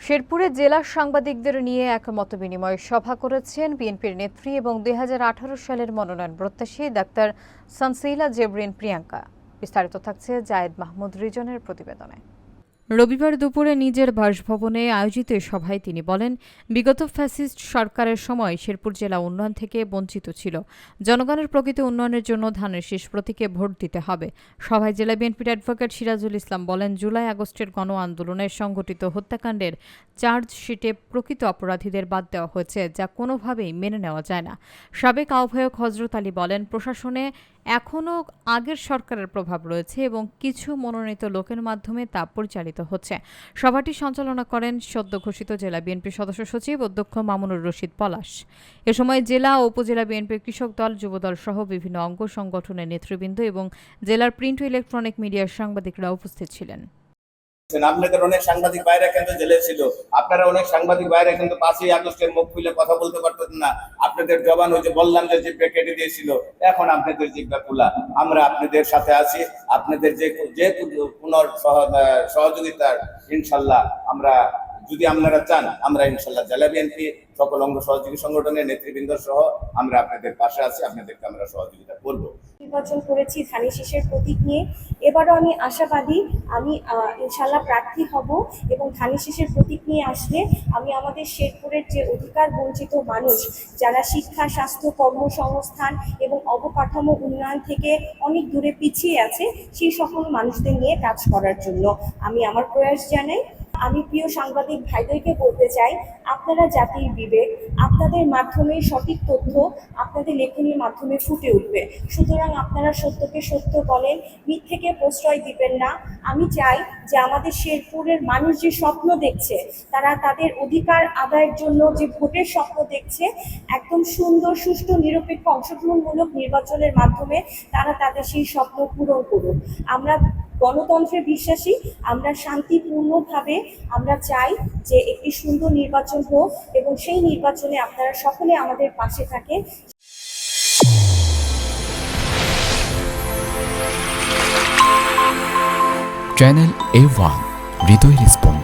শেরপুরে জেলা সাংবাদিকদের নিয়ে এক মতবিনিময় সভা করেছেন বিএনপির নেত্রী এবং ২০১৮ সালের মনোনয়ন প্রত্যাশী ডাক্তার সানসিলা জেবরিন প্রিয়াঙ্কা। বিস্তারিত থাকছে জায়েদ মাহমুদ রিজনের প্রতিবেদনে। রবিবার দুপুরে নিজের বাসভবনে আয়োজিত সভায় তিনি বলেন, বিগত ফ্যাসিস্ট সরকারের সময় শেরপুর জেলা উন্নয়ন থেকে বঞ্চিত ছিল। জনগণের প্রকৃত উন্নয়নের জন্য ধানের শীষ প্রতীকে ভোট দিতে হবে। সভায় জেলা বিএনপির অ্যাডভোকেট সিরাজুল ইসলাম বলেন, জুলাই আগস্টের গণ আন্দোলনের সংঘটিত হত্যাকাণ্ডের চার্জশিটে প্রকৃত অপরাধীদের বাদ দেওয়া হয়েছে, যা কোনোভাবেই মেনে নেওয়া যায় না। সাবেক আহ্বায়ক হজরত আলী বলেন, প্রশাসনে এখনও আগের সরকারের প্রভাব রয়েছে এবং কিছু মনোনীত লোকের মাধ্যমে তা পরিচালিত হচ্ছে। সভাটি সঞ্চালনা করেন সদ্য ঘোষিত জেলা বিএনপির সদস্য সচিব অধ্যক্ষ মামুনুর রশিদ পলাশ। এ সময় জেলা ও উপজেলা বিএনপির কৃষক দল, যুবদল সহ বিভিন্ন অঙ্গ সংগঠনের নেতৃবৃন্দ এবং জেলার প্রিন্ট ও ইলেকট্রনিক মিডিয়ার সাংবাদিকরা উপস্থিত ছিলেন। আপনাদের অনেক সাংবাদিক বাইরে কিন্তু জেলে ছিল, আপনারা অনেক সাংবাদিক বাইরে কিন্তু 5ই আগস্টের মুখ খুলে কথা বলতে পারতেন না। আপনাদের জবান ওই যে বললাম যে জিব্বা কেটে দিয়েছিল, এখন আপনাদের জিব্বা খোলা। আমরা আপনাদের সাথে আছি, আপনাদের যে পুনর সহযোগিতার ইনশাল্লাহ আমরা, যদি আপনারা চান, আমরা ইনশাল্লাহ জেলা বিএনপি সকল অঙ্গ সহযোগী সংগঠনের নেতৃবৃন্দ সহ আমরা আপনাদের পাশে আছি, আপনাদেরকে আমরা সহযোগিতা করব। নির্বাচন করেছি ধানের শীষের প্রতীক নিয়ে। এবারও আমি আশাবাদী, আমি ইনশাল্লাহ প্রার্থী হব এবং ধানের শীষের প্রতীক নিয়ে আসলে আমি আমাদের শেরপুরের যে অধিকার বঞ্চিত মানুষ, যারা শিক্ষা, স্বাস্থ্য, কর্মসংস্থান এবং অবকাঠামো উন্নয়ন থেকে অনেক দূরে পিছিয়ে আছে, সেই সকল মানুষদের নিয়ে কাজ করার জন্য আমি আমার প্রয়াস জানাই। আমি প্রিয় সাংবাদিক ভাইদেরকে বলতে চাই, আপনারা জাতির বিবেক, আপনাদের মাধ্যমে সঠিক তথ্য আপনাদের লেখনীর মাধ্যমে ফুটে উঠবে। সুতরাং আপনারা সত্যকে সত্য বলেন, মিথ্যেকে প্রশ্রয় দিবেন না। আমি চাই যে আমাদের শেরপুরের মানুষ যে স্বপ্ন দেখছে, তারা তাদের অধিকার আদায়ের জন্য যে ভোটের স্বপ্ন দেখছে, একদম সুন্দর, সুষ্ঠু, নিরপেক্ষ, অংশগ্রহণমূলক নির্বাচনের মাধ্যমে তারা তাদের সেই স্বপ্ন পূরণ করুক। আমরা গণতন্ত্রে বিশ্বাসী, আমরা শান্তিপূর্ণভাবে আমরা চাই যে একটি সুন্দর নির্বাচন হোক এবং সেই নির্বাচনে আপনারা সকলে আমাদের পাশে থাকেন। চ্যানেল A1 হৃদয় রেসপন্স।